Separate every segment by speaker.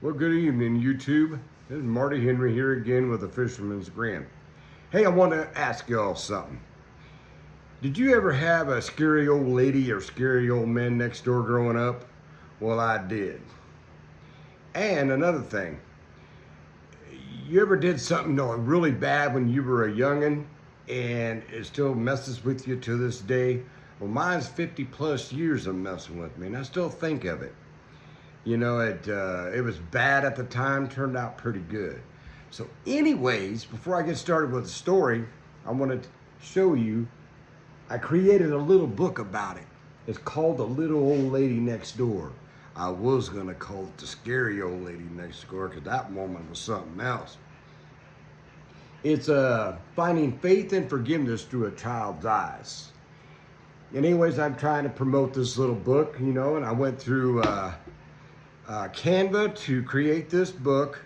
Speaker 1: Well, good evening, YouTube. This is Marty Henry here again with a Fisherman's Grin. Hey, I want to ask y'all something. Did you ever have a scary old lady or scary old man next door growing up? Well, I did. And another thing, you ever did something really bad when you were a youngin' and it still messes with you to this day? Well, mine's 50 plus years of messing with me, and I still think of it. You know, it was bad at the time, turned out pretty good. So anyways, before I get started with the story, I want to show you, I created a little book about it. It's called The Little Old Lady Next Door. I was going to call it The Scary Old Lady Next Door because that woman was something else. It's finding faith and forgiveness through a child's eyes. Anyways, I'm trying to promote this little book, you know, and I went through Canva to create this book.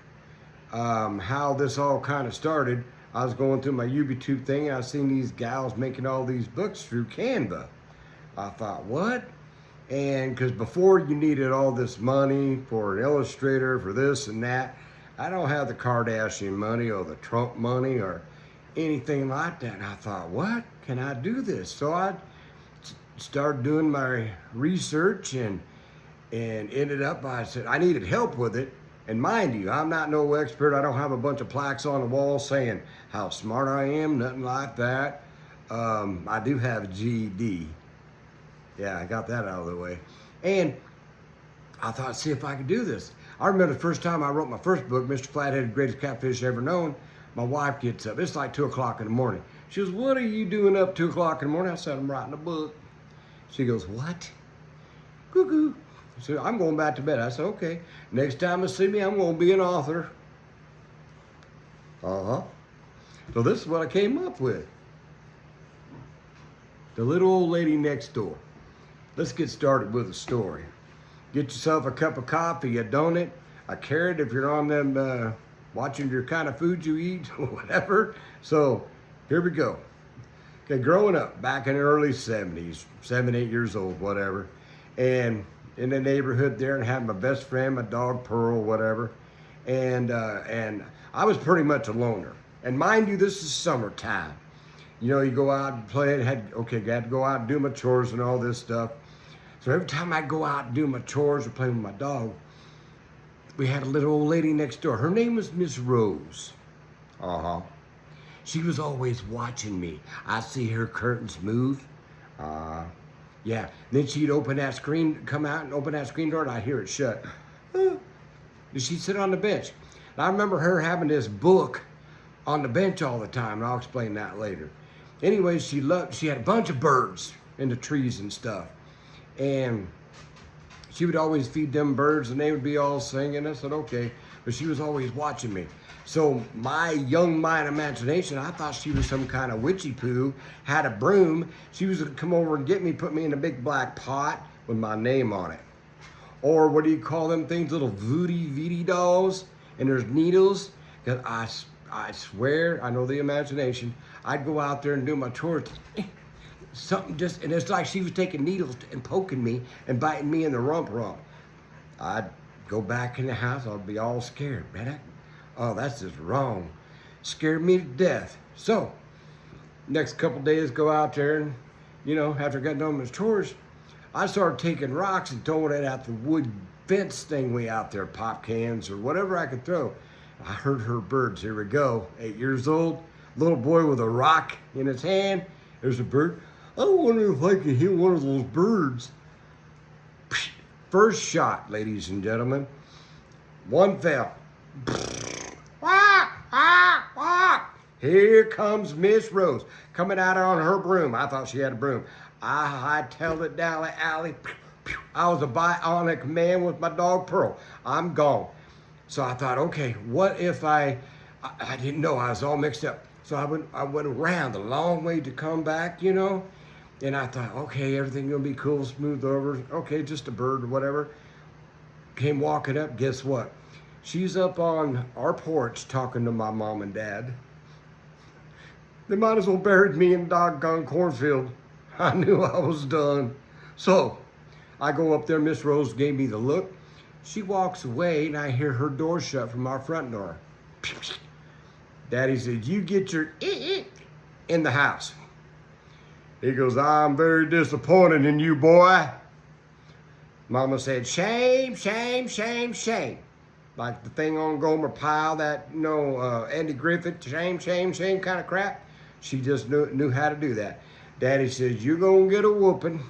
Speaker 1: How this all kind of started, I was going through my YouTube thing and I seen these gals making all these books through Canva. I thought, what? And because before you needed all this money for an illustrator, for this and that, I don't have the Kardashian money or the Trump money or anything like that. And I thought, what? Can I do this? So I started doing my research and ended up, I said, I needed help with it. And mind you, I'm not no expert. I don't have a bunch of plaques on the wall saying how smart I am, nothing like that. I do have a GED. Yeah, I got that out of the way. And I thought, see if I could do this. I remember the first time I wrote my first book, Mr. Flathead, Greatest Catfish Ever Known. My wife gets up. It's like 2 o'clock in the morning. She goes, what are you doing up 2 o'clock in the morning? I said, I'm writing a book. She goes, what? Cuckoo. So I'm going back to bed. I said, okay. Next time you see me, I'm going to be an author. So this is what I came up with. The Little Old Lady Next Door. Let's get started with a story. Get yourself a cup of coffee, a donut, a carrot if you're on them watching your kind of food you eat, or whatever. So here we go. Okay, growing up back in the early 70s, 7, 8 years old, whatever, and in the neighborhood there, and had my best friend, my dog Pearl, whatever, and I was pretty much a loner. And mind you, this is summertime. You know, you go out and play, had to go out and do my chores and all this stuff. So every time I go out and do my chores or play with my dog, we had a little old lady next door. Her name was Miss Rose. She was always watching me. I see her curtains move. Yeah, then she'd open that screen, come out and open that screen door, and I'd hear it shut. She'd sit on the bench. And I remember her having this book on the bench all the time, and I'll explain that later. Anyways, she had a bunch of birds in the trees and stuff. And she would always feed them birds, and they would be all singing. I said, okay. But she was always watching me. So my young mind imagination, I thought she was some kind of witchy poo, had a broom. She was gonna come over and get me, put me in a big black pot with my name on it. Or what do you call them things, little voodoo dolls, and there's needles. Because I swear, I know the imagination, I'd go out there and do my chores, something just, and it's like she was taking needles and poking me and biting me in the rump. I'd go back in the house, I'd be all scared, man. Oh, that's just wrong. Scared me to death. So, next couple days, go out there and, you know, after I got done with my chores, I started taking rocks and throwing it at the wood fence thing way out there, pop cans or whatever I could throw. I heard her birds. Here we go. 8 years old, little boy with a rock in his hand. There's a bird. I wonder if I can hit one of those birds. First shot, ladies and gentlemen. One fell. Here comes Miss Rose coming out on her broom. I thought she had a broom. I hightailed it down the alley. I was a bionic man with my dog Pearl. I'm gone. So I thought, okay, what if I didn't know, I was all mixed up. So I went around a long way to come back, you know. And I thought, okay, everything gonna be cool, smooth over. Okay, just a bird or whatever. Came walking up, guess what? She's up on our porch talking to my mom and dad. They might as well buried me in the doggone cornfield. I knew I was done. So I go up there, Miss Rose gave me the look. She walks away, and I hear her door shut from our front door. Daddy said, you get your in the house. He goes, I'm very disappointed in you, boy. Mama said, shame, shame, shame, shame. Like the thing on Gomer Pyle, that, Andy Griffith, shame, shame, shame kind of crap. She just knew how to do that. Daddy says, you're going to get a whooping.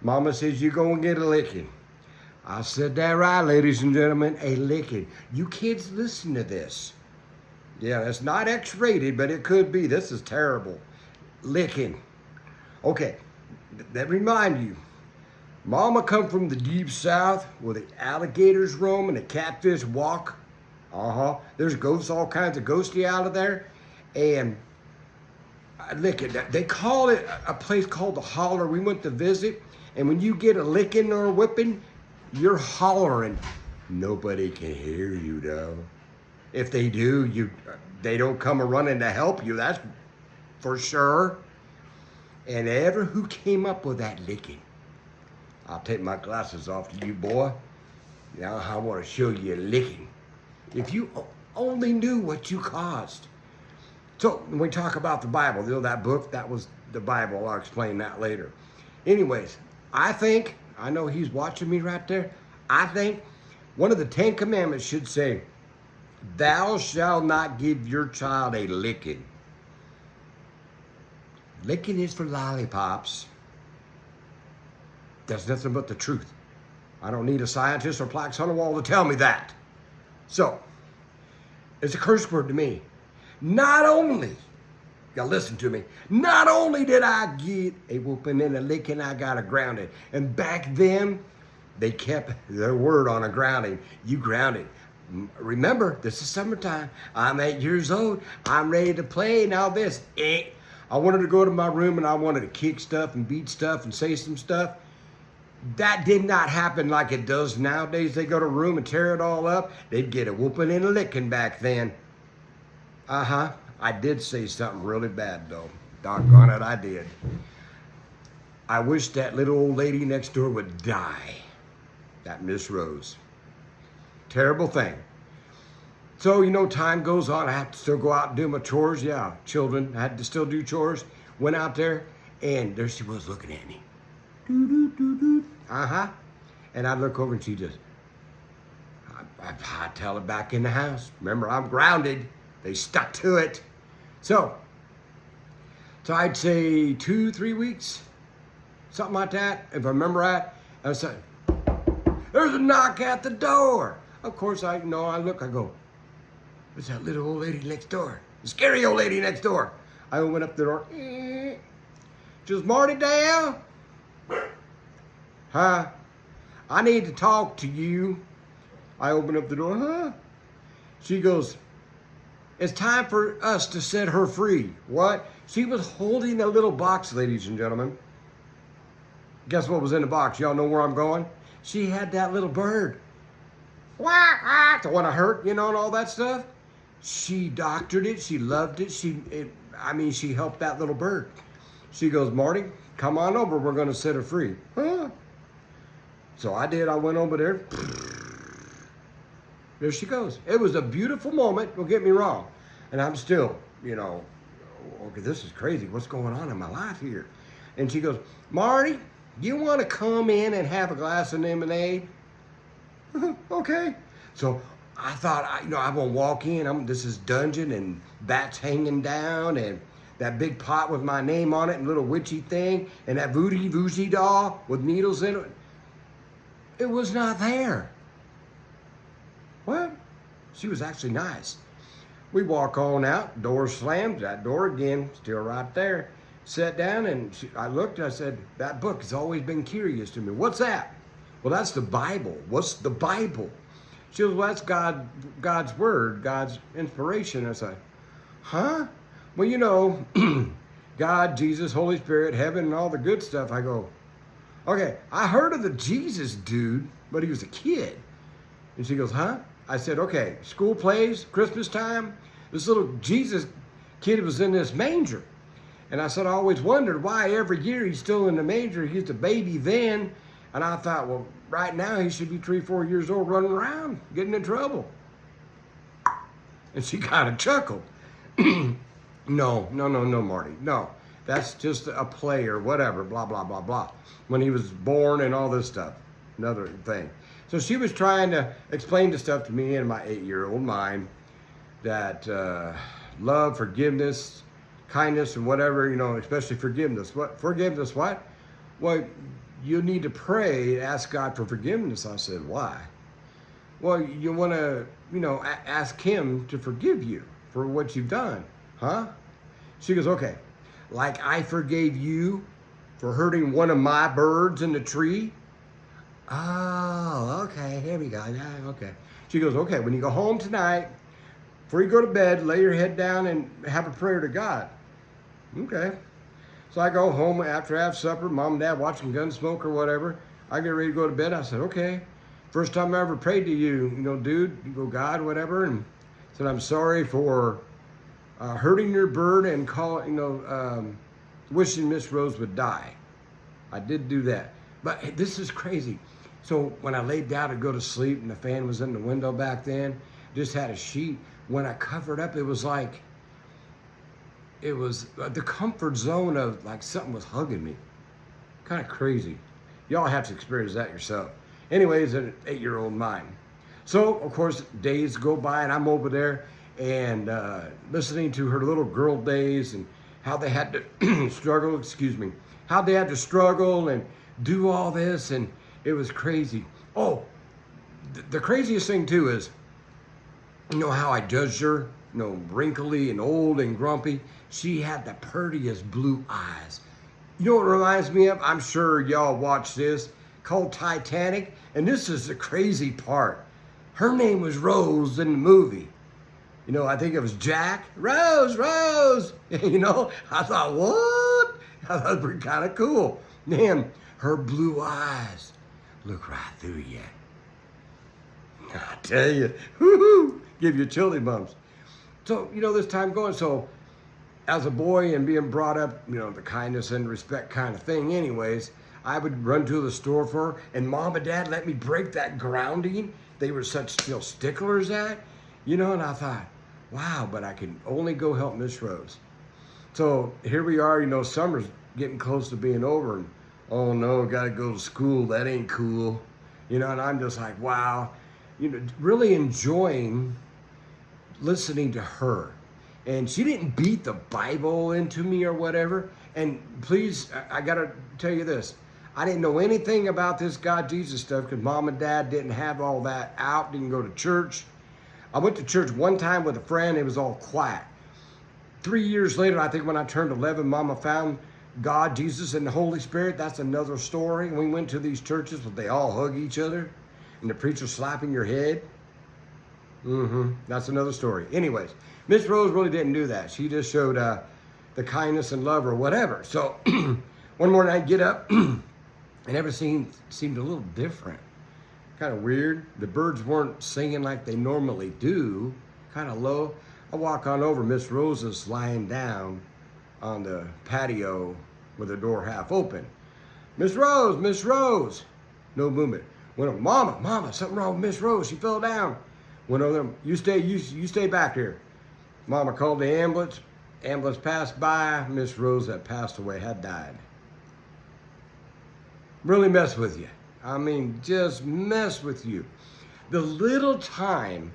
Speaker 1: Mama says, you're going to get a licking. I said that right, ladies and gentlemen, a licking. You kids listen to this. Yeah, it's not X-rated, but it could be. This is terrible. Licking. Okay, that remind you, Mama come from the deep south where the alligators roam and the catfish walk. There's ghosts, all kinds of ghosty out of there. And licking, they call it a place called the Holler. We went to visit, and when you get a licking or a whipping, you're hollering. Nobody can hear you though. If they do, they don't come running to help you, that's for sure. And ever who came up with that licking, I'll take my glasses off to you, boy. Now I want to show you a licking. If you only knew what you caused. So when we talk about the Bible, that book, that was the Bible. I'll explain that later. Anyways, I know he's watching me right there. I think one of the 10 Commandments should say, thou shalt not give your child a licking. Licking is for lollipops. That's nothing but the truth. I don't need a scientist or plaques on the wall to tell me that. So, it's a curse word to me. Not only, now listen to me, not only did I get a whooping and a licking, I got a grounding. And back then, they kept their word on a grounding. You grounded. Remember, this is summertime. I'm 8 years old. I'm ready to play. Now this. I wanted to go to my room and I wanted to kick stuff and beat stuff and say some stuff. That did not happen like it does nowadays. They go to a room and tear it all up. They'd get a whooping and a licking back then. I did say something really bad though. Doggone it, I did. I wish that little old lady next door would die. That Miss Rose. Terrible thing. So, time goes on. I have to still go out and do my chores. Yeah, children, I had to still do chores. Went out there, and there she was looking at me. And I look over, and she just, I tell her back in the house. Remember, I'm grounded. They stuck to it. So I'd say 2-3 weeks, something like that. If I remember right, I was like, there's a knock at the door. Of course, I look, I go, it's that little old lady next door. The scary old lady next door. I open up the door. Just Marty Dale? Huh? I need to talk to you. I open up the door. Huh? She goes, it's time for us to set her free. What? She was holding a little box, ladies and gentlemen. Guess what was in the box? Y'all know where I'm going? She had that little bird. Wah, wah, the one I hurt, and all that stuff. She doctored it. She loved it. She helped that little bird. She goes, Marty, come on over. We're going to set her free. Huh? So I did. I went over there. There she goes. It was a beautiful moment. Don't get me wrong. And I'm still, okay, this is crazy. What's going on in my life here? And she goes, Marty, you want to come in and have a glass of lemonade? Okay. So I thought, I won't walk in. This is dungeon and bats hanging down and that big pot with my name on it and little witchy thing and that voodoo doll with needles in it. It was not there. What? She was actually nice. We walk on out, door slams, that door again, still right there. Sat down and I looked and I said, that book has always been curious to me. What's that? Well, that's the Bible. What's the Bible? She goes, well, that's God's word, God's inspiration. I said, huh? Well, God, Jesus, Holy Spirit, heaven, and all the good stuff. I go, okay, I heard of the Jesus dude, but he was a kid. And she goes, huh? I said, okay, school plays, Christmas time. This little Jesus kid was in this manger. And I said, I always wondered why every year he's still in the manger. He's a baby then. And I thought, well, right now he should be 3, 4 years old running around, getting in trouble. And she kind of chuckled. No, Marty, no. That's just a play or whatever, blah, blah, blah, blah. When he was born and all this stuff, another thing. So she was trying to explain the stuff to me in my 8-year-old mind that love, forgiveness, kindness, and whatever, especially forgiveness. What? Forgiveness, what? Well, you need to pray, ask God for forgiveness. I said, why? Well, you want to, ask him to forgive you for what you've done, huh? She goes, okay, like I forgave you for hurting one of my birds in the tree. Oh, okay, here we go, yeah, okay. She goes, okay, when you go home tonight, before you go to bed, lay your head down and have a prayer to God. Okay. So I go home after I have supper, mom and dad watching Gunsmoke or whatever. I get ready to go to bed. I said, okay, first time I ever prayed to you, dude, you go, God, whatever, and said, I'm sorry for hurting your bird and wishing Miss Rose would die. I did do that. But this is crazy. So when I laid down to go to sleep and the fan was in the window back then, just had a sheet. When I covered up, it was like, it was the comfort zone of like something was hugging me. Kind of crazy. Y'all have to experience that yourself. Anyways, an 8-year-old mind. So, of course, days go by and I'm over there and listening to her little girl days and how they had to struggle, how they had to struggle and do all this, and it was crazy. Oh, the craziest thing too is, how I judged her, wrinkly and old and grumpy. She had the prettiest blue eyes. You know what it reminds me of? I'm sure y'all watched this, called Titanic, and this is the crazy part. Her name was Rose in the movie. I think it was Jack. Rose, Rose. I thought, what? I thought it was kind of cool. Man, her blue eyes look right through you. I tell you, whoo-hoo, give you chilly bumps. So, this time going, so as a boy and being brought up, the kindness and respect kind of thing anyways, I would run to the store for her, and mom and dad let me break that grounding. They were such sticklers at, and I thought, wow, but I can only go help Miss Rose. So here we are, summer's getting close to being over, and oh no, gotta go to school, that ain't cool. And I'm just like, wow, really enjoying listening to her. And she didn't beat the Bible into me or whatever. And please, I gotta tell you this, I didn't know anything about this God Jesus stuff because mom and dad didn't have all that out, didn't go to church. I went to church one time with a friend, it was all quiet. 3 years later, I think when I turned 11, mama found God, Jesus, and the Holy Spirit. That's another story. We went to these churches where they all hug each other and the preacher slapping your head. That's another story. Anyways, Miss Rose really didn't do that. She just showed the kindness and love or whatever. So one morning I get up and everything seemed a little different. Kind of weird. The birds weren't singing like they normally do. Kind of low. I walk on over. Miss Rose is lying down on the patio with the door half open. Miss Rose, Miss Rose. No movement. Went over, Mama, something wrong with Miss Rose. She fell down. Went over there. You stay back here. Mama called the ambulance. Ambulance passed by. Miss Rose that passed away had died. Really mess with you. I mean, just mess with you. The little time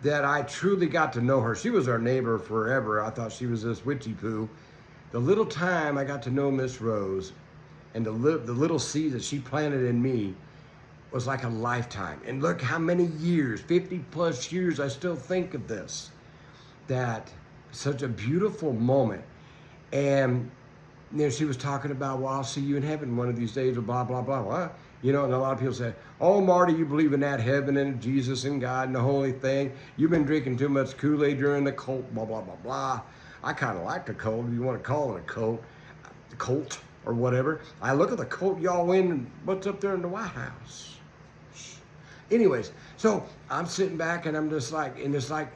Speaker 1: that I truly got to know her, she was our neighbor forever. I thought she was this witchy poo. The little time I got to know Miss Rose and the little seed that she planted in me was like a lifetime. And look how many years, 50 plus years, I still think of this. That such a beautiful moment. And she was talking about, well, I'll see you in heaven one of these days, or blah, blah, blah. What? And a lot of people say, oh, Marty, you believe in that heaven and Jesus and God and the holy thing. You've been drinking too much Kool-Aid during the cult, blah, blah, blah, blah. I kind of like the cult, if you want to call it a cult or whatever. I look at the cult y'all in, and what's up there in the White House? Anyways, so I'm sitting back and I'm just like, and it's like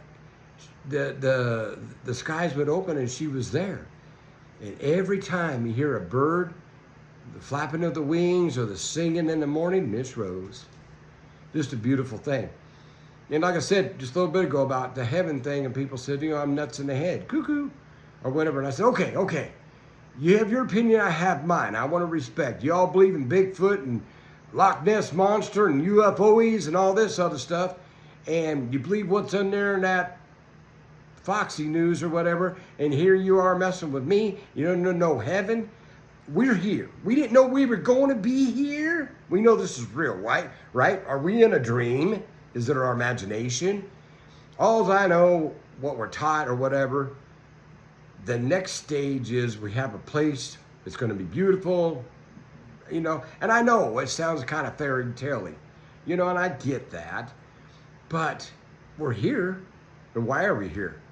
Speaker 1: the skies would open and she was there. And every time you hear a bird the flapping of the wings or the singing in the morning, Miss Rose. Just a beautiful thing. And like I said just a little bit ago about the heaven thing, and people said, I'm nuts in the head, cuckoo, or whatever. And I said, okay. You have your opinion, I have mine. I want to respect. You all believe in Bigfoot and Loch Ness Monster and UFOs and all this other stuff. And you believe what's in there in that Foxy News or whatever. And here you are messing with me. You don't know heaven. We're here. We didn't know we were going to be here. We know this is real, right? Are we in a dream? Is it our imagination? All I know, what we're taught or whatever, the next stage is we have a place that's going to be beautiful, and I know it sounds kind of fairy tale-y, and I get that, but we're here, and why are we here?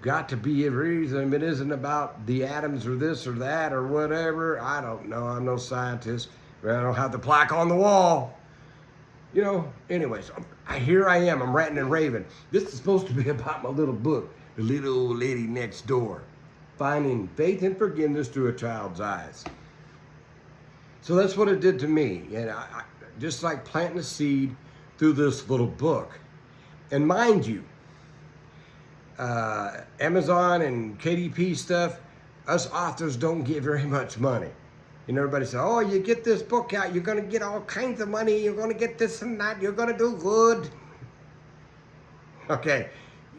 Speaker 1: Got to be a reason. It isn't about the atoms or this or that or whatever. I don't know. I'm no scientist. I don't have the plaque on the wall. Anyways, here I am. I'm ranting and raving. This is supposed to be about my little book, The Little Old Lady Next Door, Finding Faith and Forgiveness Through a Child's Eyes. So that's what it did to me. And I just like planting a seed through this little book. And mind you, Amazon and KDP stuff, us authors don't get very much money. And everybody says, oh, you get this book out, you're going to get all kinds of money, you're going to get this and that, you're going to do good. Okay,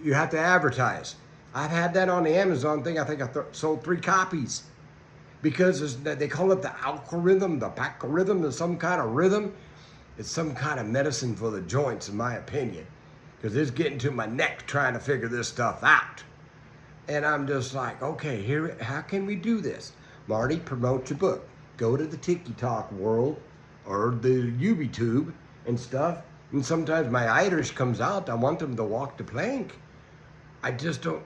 Speaker 1: you have to advertise. I've had that on the Amazon thing. I think I sold 3 copies. Because they call it the algorithm, the backorhythm, there's some kind of rhythm. It's some kind of medicine for the joints, in my opinion. Because it's getting to my neck trying to figure this stuff out. And I'm just like, okay, how can we do this? Marty, promote your book. Go to the TikTok world or the YouTube and stuff. And sometimes my Irish comes out. I want them to walk the plank. I just don't,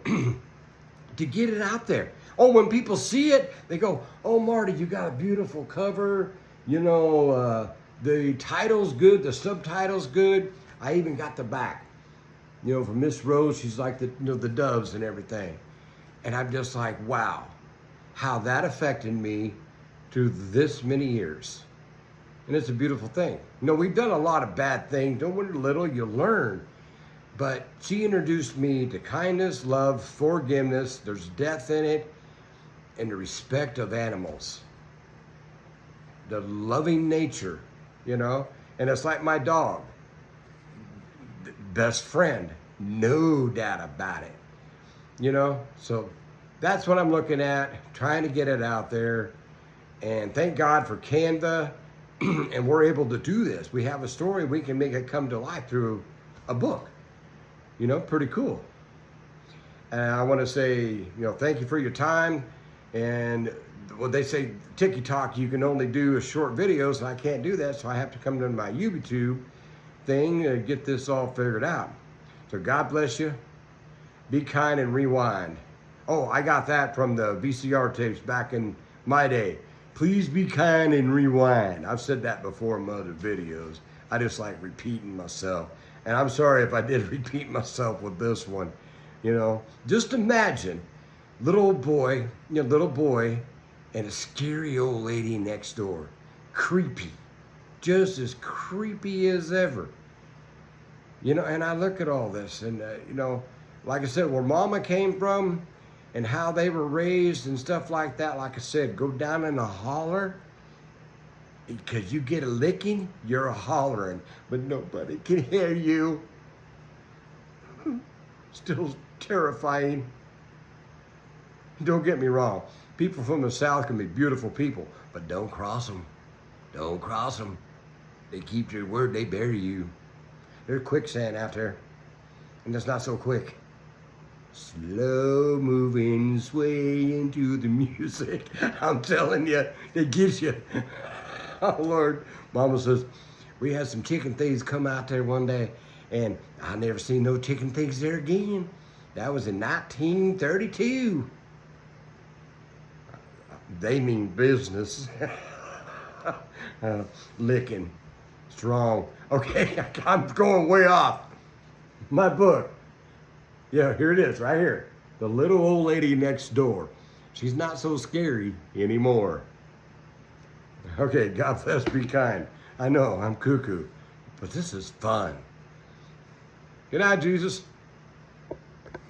Speaker 1: to get it out there. Oh, when people see it, they go, oh, Marty, you got a beautiful cover. The title's good, the subtitle's good. I even got the back. For Miss Rose, she's like the doves and everything. And I'm just like, wow, how that affected me through this many years. And it's a beautiful thing. We've done a lot of bad things. When you're little, you learn. But she introduced me to kindness, love, forgiveness. There's death in it. And the respect of animals. The loving nature, And it's like my dog. Best friend. No doubt about it. So that's what I'm looking at. Trying to get it out there. And thank God for Canva. And we're able to do this. We have a story. We can make it come to life through a book. Pretty cool. And I want to say, thank you for your time. And what they say, TikTok, you can only do a short videos, and I can't do that, so I have to come to my YouTube thing to get this all figured out. So God bless you. Be kind and rewind. Oh, I got that from the VCR tapes back in my day. Please be kind and rewind. I've said that before in other videos. I just like repeating myself. And I'm sorry if I did repeat myself with this one. Just imagine little boy and a scary old lady next door. Creepy. Just as creepy as ever. And I look at all this and, like I said, where mama came from and how they were raised and stuff like that, like I said, go down in a holler. Because you get a licking, you're a hollering, but nobody can hear you. Still terrifying. Don't get me wrong. People from the South can be beautiful people, but don't cross them. Don't cross them. They keep their word, they bury you. There's quicksand out there, and it's not so quick. Slow moving, sway into the music. I'm telling you, it gives you. Oh, Lord. Mama says, we had some chicken thieves come out there one day, and I never seen no chicken thieves there again. That was in 1932. They mean business. Licking. Strong. Okay, I'm going way off. My book. Yeah, here it is, right here. The Little Old Lady Next Door. She's not so scary anymore. Okay, God bless, be kind. I know, I'm cuckoo, but this is fun. Good night, Jesus.